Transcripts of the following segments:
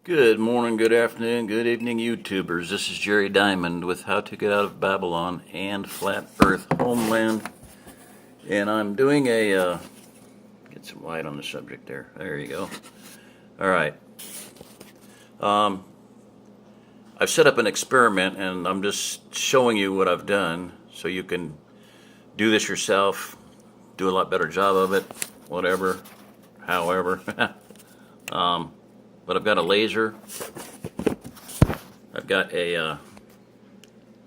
Good morning, good afternoon, good evening, YouTubers. This is Jerry Diamond with How to Get Out of Babylon and Flat Earth Homeland. And I'm doing get some light on the subject there. There you go. All right. I've set up an experiment and I'm just showing you what I've done so you can do this yourself, do a lot better job of it, whatever, however. But I've got a laser. I've got a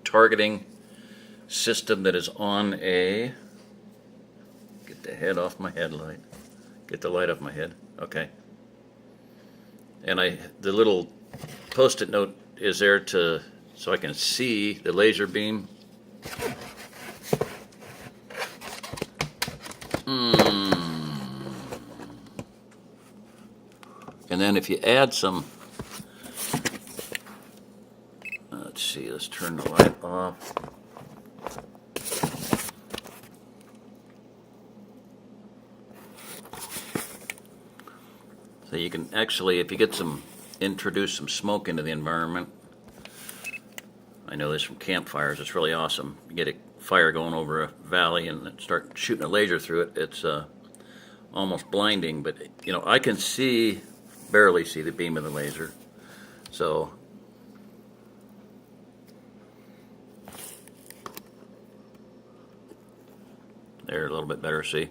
targeting system that is on a, get the head off my headlight, get the light off my head, okay. And the little post-it note is there so I can see the laser beam. And then if you add some, let's see, let's turn the light off. So you can actually, if you get introduce some smoke into the environment. I know this from campfires, it's really awesome. You get a fire going over a valley and start shooting a laser through it. It's almost blinding, but I can barely see the beam of the laser. So there, a little bit better, see.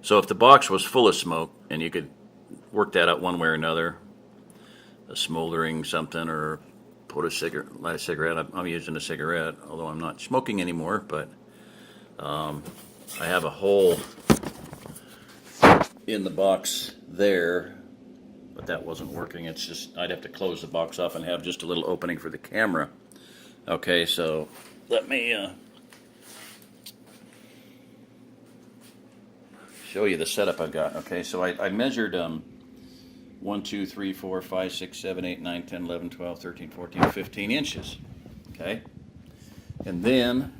So if the box was full of smoke, and you could work that out one way or another, a smoldering something, or light a cigarette. I'm using a cigarette, although I'm not smoking anymore, but I have a hole in the box there, but that wasn't working. It's just, I'd have to close the box off and have just a little opening for the camera. Okay, so let me show you the setup I've got. Okay, so I measured 1, 2, 3, 4, 5, 6, 7, 8, 9, 10, 11, 12, 13, 14, 15 inches. Okay, and then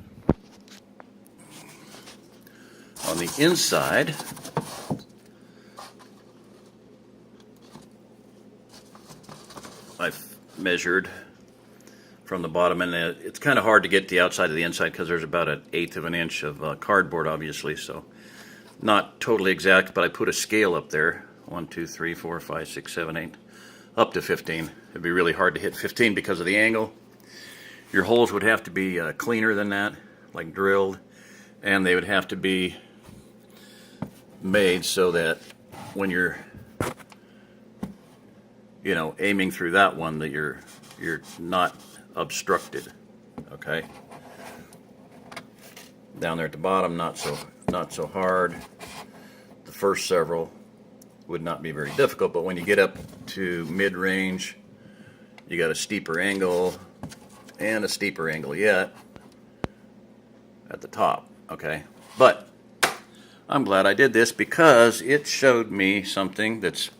on the inside, I've measured from the bottom, and it's kind of hard to get the outside of the inside because there's about 1/8 of an inch of cardboard, obviously, so not totally exact, but I put a scale up there. 1, 2, 3, 4, 5, 6, 7, 8, up to 15. It'd be really hard to hit 15 because of the angle. Your holes would have to be cleaner than that, like drilled, and they would have to be made so that when you're aiming through that one, that you're not obstructed. Okay, down there at the bottom, not so hard. The first several would not be very difficult, but when you get up to mid-range, you got a steeper angle, and a steeper angle yet at the top. Okay, but I'm glad I did this because it showed me something that's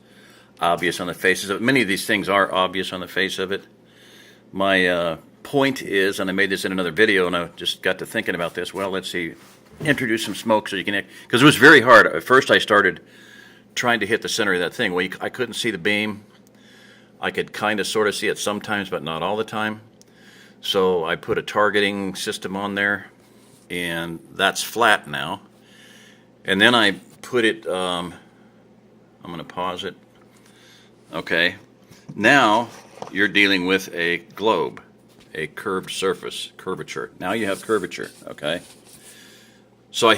obvious on the faces of it. Many of these things are obvious on the face of it. My point is, and I made this in another video, and I just got to thinking about this. Well, let's see, introduce some smoke so you can, because it was very hard. At first I started trying to hit the center of that thing. Well, I couldn't see the beam. I could kind of sort of see it sometimes, but not all the time. So I put a targeting system on there, and that's flat now. And then I put it, I'm going to pause it. Okay, now you're dealing with a globe, a curved surface, curvature. Now you have curvature, okay? So I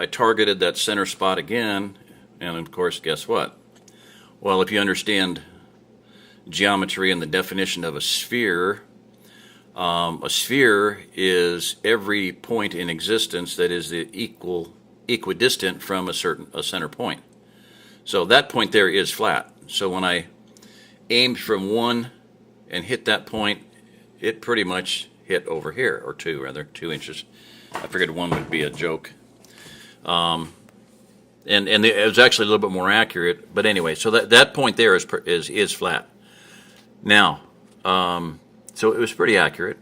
targeted that center spot again, and of course, guess what? Well, if you understand geometry and the definition of a sphere is every point in existence that is equidistant from a center point. So that point there is flat. So when I aimed from one and hit that point, it pretty much hit over here, or 2 inches. I figured 1 would be a joke. And it was actually a little bit more accurate. But anyway, so that point there is flat. Now, so it was pretty accurate.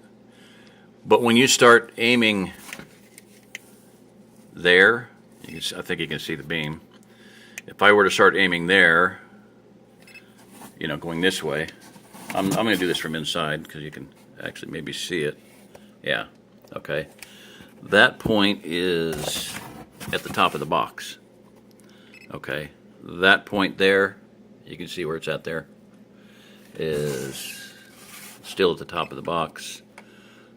But when you start aiming there, I think you can see the beam. If I were to start aiming there, you know, going this way. I'm going to do this from inside because you can actually maybe see it. Yeah, okay. That point is at the top of the box. Okay, that point there, you can see where it's at there, is still at the top of the box.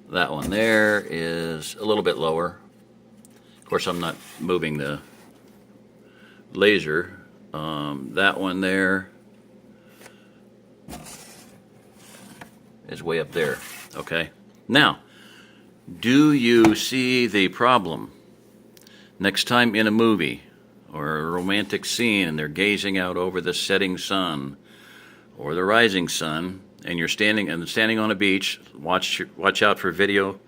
That one there is a little bit lower. Of course, I'm not moving the laser. That one there is way up there. Okay, now, do you see the problem? Next time in a movie or a romantic scene and they're gazing out over the setting sun or the rising sun, and you're standing on a beach, watch out for video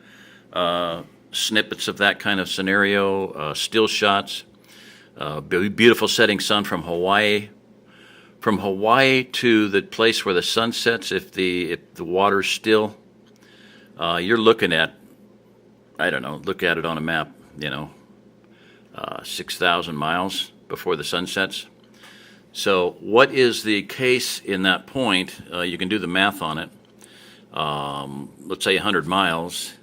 snippets of that kind of scenario, still shots, beautiful setting sun from Hawaii. From Hawaii to the place where the sun sets, if the water's still, you're looking at, I don't know, look at it on a map, 6,000 miles before the sun sets. So what is the case in that point? You can do the math on it. Let's say 100 miles.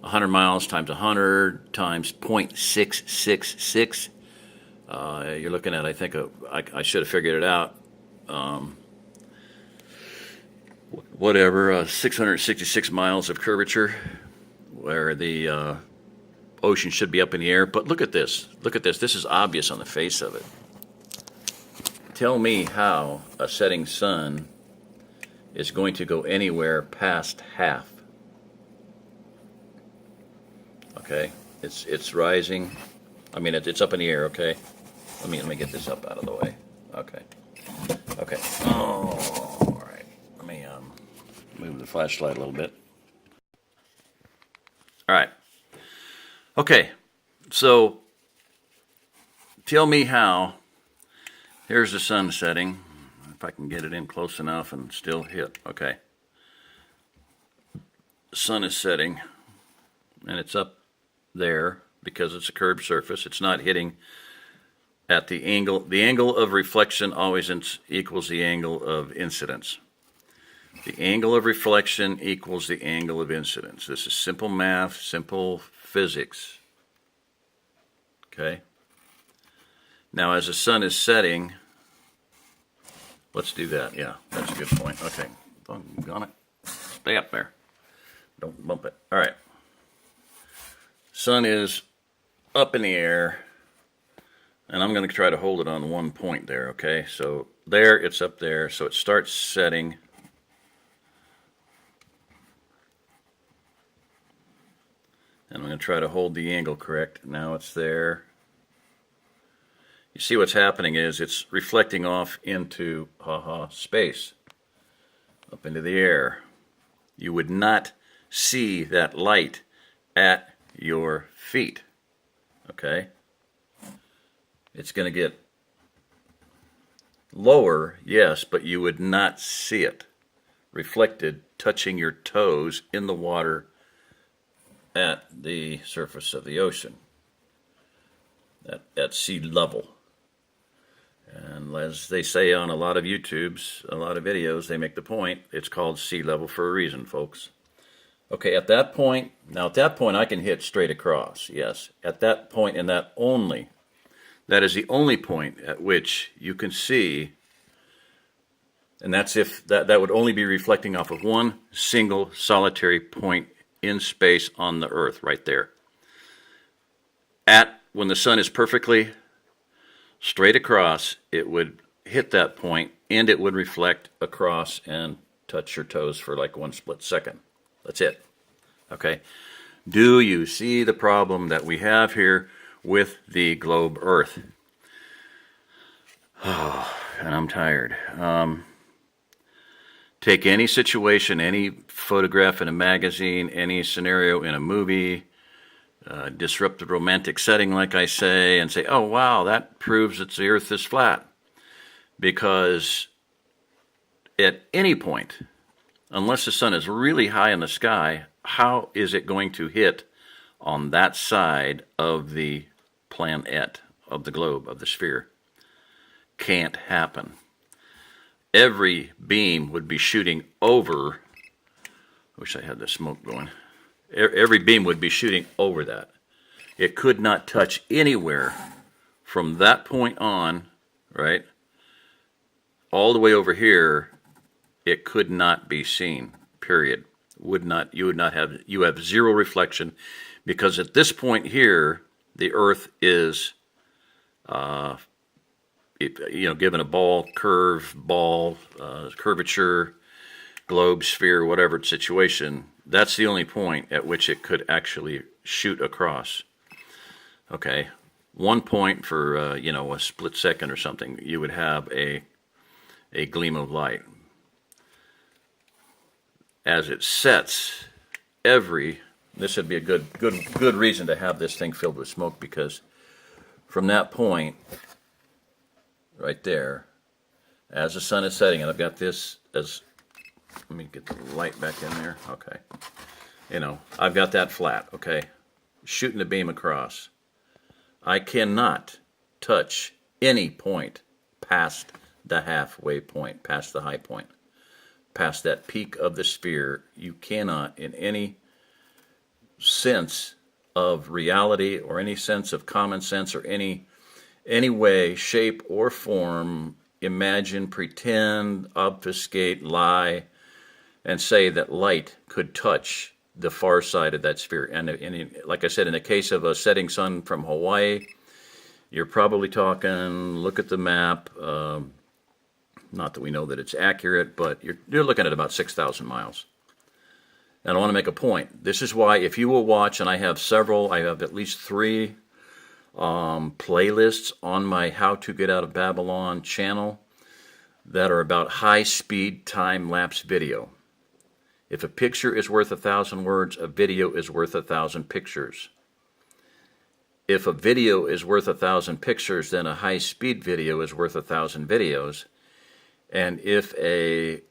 100 miles times 100 times 0.666. You're looking at, I think, I should have figured it out. 666 miles of curvature, where the ocean should be up in the air. But look at this. Look at this. This is obvious on the face of it. Tell me how a setting sun is going to go anywhere past half. Okay, it's rising. I mean, it's up in the air. Okay, let me get this up out of the way. Okay. Oh, all right. Let me move the flashlight a little bit. All right. Okay, so tell me how. Here's the sun setting. If I can get it in close enough and still hit. Okay. The sun is setting, and it's up there because it's a curved surface. It's not hitting at the angle. The angle of reflection always equals the angle of incidence. The angle of reflection equals the angle of incidence. This is simple math, simple physics. Okay? Now, as the sun is setting, let's do that. Yeah, that's a good point. Okay. Got it. Stay up there. Don't bump it. All right. Sun is up in the air, and I'm going to try to hold it on one point there, okay? So there, it's up there, so it starts setting. And I'm going to try to hold the angle correct. Now it's there. You see what's happening is it's reflecting off into space, up into the air. You would not see that light at your feet, okay? It's going to get lower, yes, but you would not see it reflected touching your toes in the water at the surface of the ocean, at sea level. And as they say on a lot of YouTubes, a lot of videos, they make the point, it's called sea level for a reason, folks. Okay, at that point, I can hit straight across, yes. At that point, and that is the only point at which you can see, and that's if that would only be reflecting off of one single solitary point in space on the Earth, right there. When the sun is perfectly straight across, it would hit that point, and it would reflect across and touch your toes for like one split second. That's it. Okay. Do you see the problem that we have here with the globe Earth? Oh, and I'm tired. Take any situation, any photograph in a magazine, any scenario in a movie, disruptive romantic setting, like I say, and say, oh, wow, that proves that the Earth is flat. Because at any point, unless the sun is really high in the sky, how is it going to hit on that side of the planet, of the globe, of the sphere? Can't happen. every beam would be shooting over. I wish I had the smoke going. Every beam would be shooting over that. It could not touch anywhere from that point on, right, all the way over here. It could not be seen, period. You have zero reflection, because at this point here, the Earth is, given a curvature, globe, sphere, whatever situation, that's the only point at which it could actually shoot across. Okay, one point for, a split second or something, you would have a gleam of light. As it sets, this would be a good reason to have this thing filled with smoke, because from that point right there, as the sun is setting, and I've got this as, let me get the light back in there. Okay, I've got that flat. Okay, shooting the beam across. I cannot touch any point past the halfway point, past the high point, past that peak of the sphere. You cannot, in any sense of reality or any sense of common sense or any way, shape, or form, imagine, pretend, obfuscate, lie, and say that light could touch the far side of that sphere. And like I said, in the case of a setting sun from Hawaii, you're probably talking, look at the map, not that we know that it's accurate, but you're looking at about 6,000 miles. And I want to make a point. This is why, if you will watch, and I have at least 3 playlists on my How to Get Out of Babylon channel that are about high-speed time-lapse video. If a picture is worth 1,000 words, a video is worth 1,000 pictures. If a video is worth 1,000 pictures, then a high-speed video is worth 1,000 videos. And if a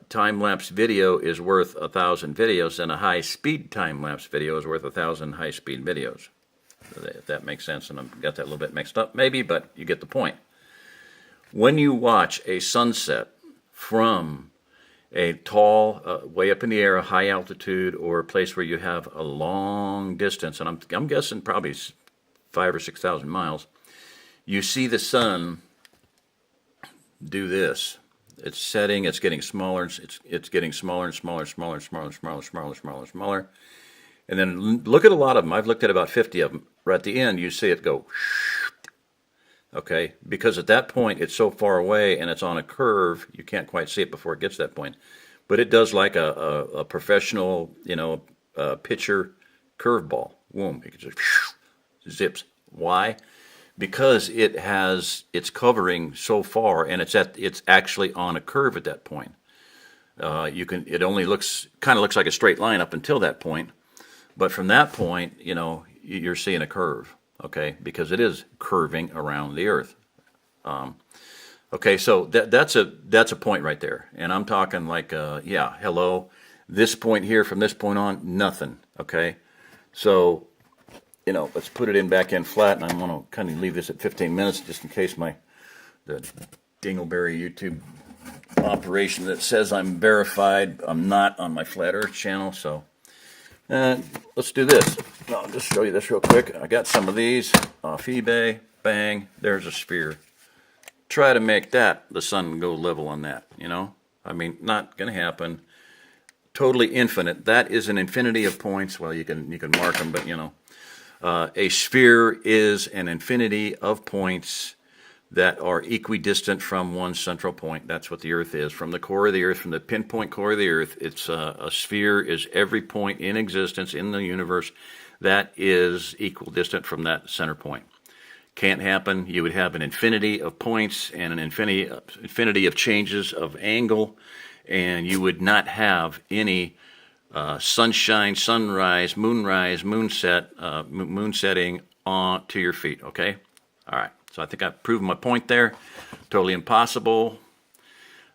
time-lapse video is worth 1,000 videos, then a high-speed time-lapse video is worth 1,000 high-speed videos. If that makes sense, and I've got that a little bit mixed up, maybe, but you get the point. When you watch a sunset from a tall, way up in the air, a high altitude, or a place where you have a long distance, and I'm guessing probably 5,000 or 6,000 miles, you see the sun do this. It's setting, it's getting smaller, it's getting smaller and smaller, smaller, smaller, smaller, smaller, smaller, smaller. And then look at a lot of them. I've looked at about 50 of them. Right at the end, you see it go, okay? Because at that point, it's so far away and it's on a curve, you can't quite see it before it gets to that point. But it does like a professional, pitcher curveball. Boom, it just zips. Why? Because it's covering so far, and it's actually on a curve at that point. It only looks like a straight line up until that point, but from that point, you're seeing a curve, okay? Because it is curving around the Earth. Okay, so that's a point right there, and I'm talking like, hello, this point here from this point on, nothing, okay? So, let's put it back in flat, and I want to kind of leave this at 15 minutes just in case the Dingleberry YouTube operation that says I'm verified, I'm not on my Flat Earth channel, so let's do this. I'll just show you this real quick. I got some of these off eBay. Bang, there's a sphere. Try to make the sun go level on that, not going to happen. Totally infinite. That is an infinity of points. Well, you can mark them, but, a sphere is an infinity of points that are equidistant from one central point. That's what the Earth is. From the core of the Earth, from the pinpoint core of the Earth, it's a sphere is every point in existence in the universe that is equidistant from that center point. Can't happen. You would have an infinity of points and an infinity of changes of angle, and you would not have any sunshine, sunrise, moonrise, moon setting on to your feet, okay? All right, so I think I've proven my point there. Totally impossible.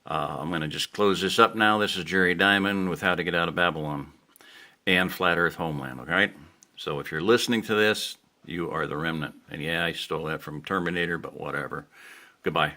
I'm going to just close this up now. This is Jerry Diamond with How to Get Out of Babylon and Flat Earth Homeland, all right? So if you're listening to this, you are the remnant. And yeah, I stole that from Terminator, but whatever. Goodbye.